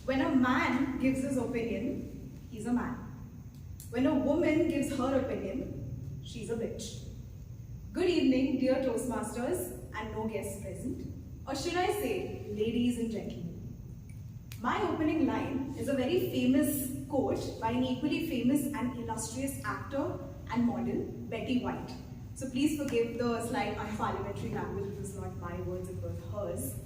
When a man gives his opinion, he's a man. When a woman gives her opinion, she's a bitch. Good evening, dear Toastmasters and no guests present. Or should I say, ladies and gentlemen. My opening line is a very famous quote by an equally famous and illustrious actor and model, Betty White. So please forgive the slight unparliamentary language, it was not my words, it was hers.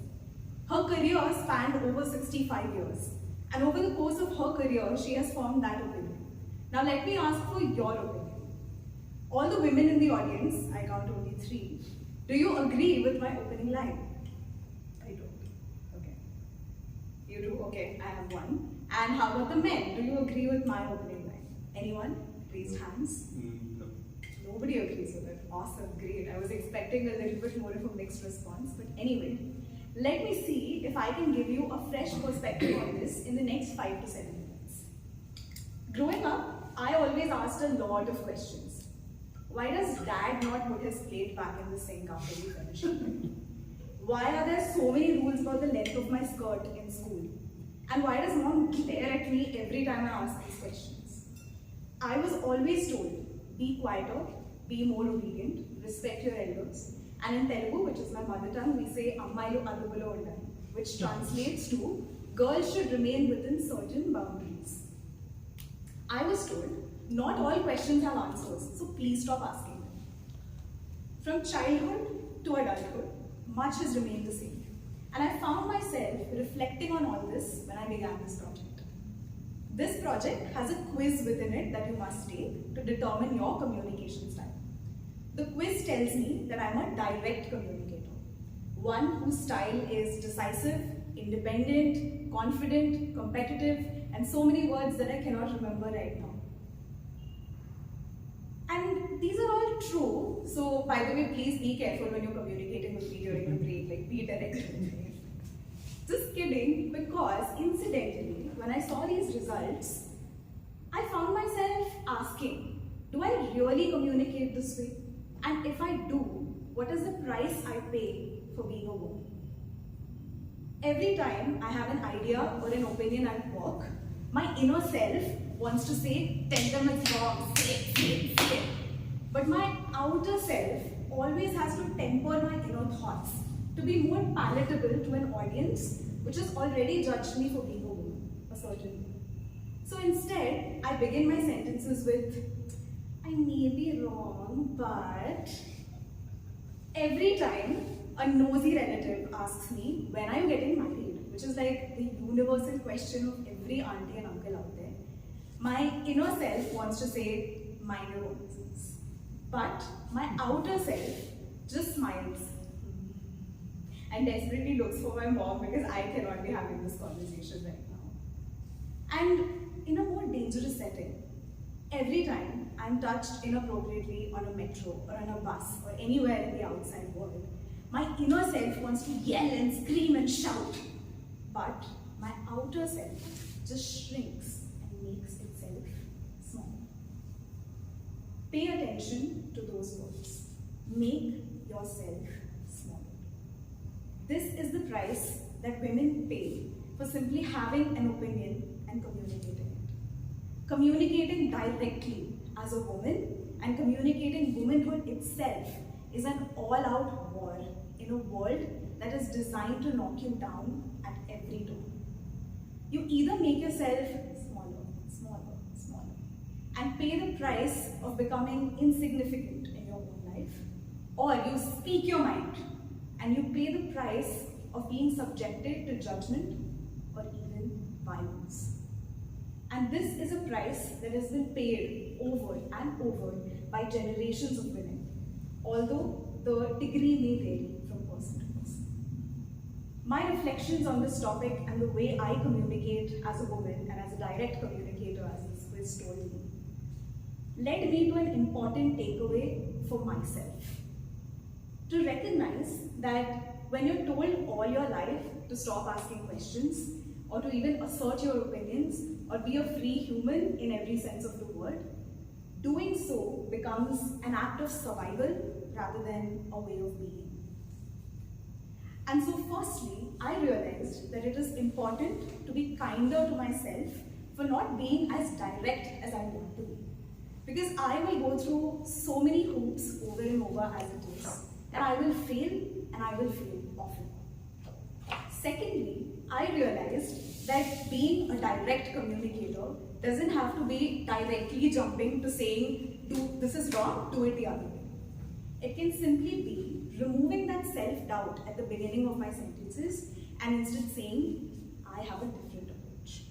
Her career spanned over 65 years. And over the course of her career, she has formed that opinion. Now let me ask for your opinion. All the women in the audience, I count only 3, do you agree with my opening line? I don't. Okay. You do? Okay, I have 1. And how about the men? Do you agree with my opening line? Anyone? Raise hands. No. Nobody agrees with it. Awesome, great. I was expecting a little bit more of a mixed response. But anyway, let me see if I can give you a fresh perspective on this in the next 5 to 7 minutes. Growing up, I always asked a lot of questions. Why does dad not put his plate back in the sink after we finish eating? Why are there so many rules about the length of my skirt in school? And why does mom glare at me every time I ask these questions? I was always told, be quieter, be more obedient, respect your elders. And in Telugu, which is my mother tongue, we say, Ammayilu Adupulo Undali, which translates to, girls should remain within certain boundaries. I was told, not all questions have answers, so please stop asking them. From childhood to adulthood, much has remained the same. And I found myself reflecting on all this when I began this project. This project has a quiz within it that you must take to determine your communication style. The quiz tells me that I'm a direct communicator, one whose style is decisive, independent, confident, competitive, and so many words that I cannot remember right now. And these are all true, so by the way, please be careful when you're communicating with me during the break, like be direct with me. Just kidding, because incidentally, when I saw these results, I found myself asking, do I really communicate this way? And if I do, what is the price I pay for being a woman? Every time I have an idea or an opinion at work, my inner self wants to say, tell them it's wrong, say it. But my outer self always has to temper my inner thoughts to be more palatable to an audience which has already judged me for being a woman, a certain way. So instead, I begin my sentences with, I may be wrong, but every time a nosy relative asks me, when are you getting married? Which is like the universal question of every auntie and uncle out there. My inner self wants to say, mind your own business. But my outer self just smiles and desperately looks for my mom because I cannot be having this conversation right now. And in a more dangerous setting, every time I'm touched inappropriately on a metro or on a bus or anywhere in the outside world, my inner self wants to yell and scream and shout. But my outer self just shrinks and makes itself small. Pay attention to those words. Make yourself smaller. This is the price that women pay for simply having an opinion and communicating it. Communicating directly as a woman and communicating womanhood itself is an all-out war in a world that is designed to knock you down at every turn. You either make yourself smaller, and pay the price of becoming insignificant in your own life, or you speak your mind and you pay the price of being subjected to judgment or even violence. And this is a price that has been paid over and over by generations of women, although the degree may vary from person to person. My reflections on this topic and the way I communicate as a woman and as a direct communicator, as this quiz told me, led me to an important takeaway for myself. To recognize that when you're told all your life to stop asking questions, or to even assert your opinions, or be a free human in every sense of the word, doing so becomes an act of survival rather than a way of being. And so firstly, I realized that it is important to be kinder to myself for not being as direct as I want to be. Because I will go through so many hoops over and over as it is, and I will fail, and I will fail often. Secondly, I realized that being a direct communicator doesn't have to be directly jumping to saying, this is wrong, do it the other way. It can simply be removing that self-doubt at the beginning of my sentences and instead saying, I have a different approach.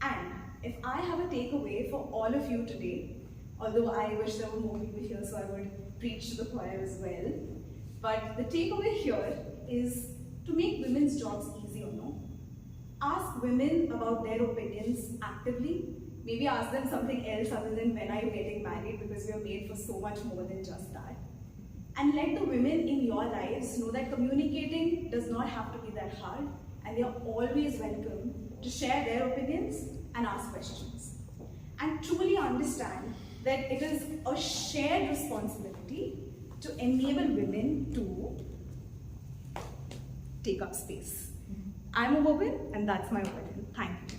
And if I have a takeaway for all of you today, although I wish there were more people here so I would preach to the choir as well, but the takeaway here is to make women's jobs easier, no? Ask women about their opinions actively. Maybe ask them something else other than when are you getting married, because we are made for so much more than just that. And let the women in your lives know that communicating does not have to be that hard, and they are always welcome to share their opinions and ask questions. And truly understand that it is a shared responsibility to enable women to take up space. I'm a woman, and that's my opinion. Thank you.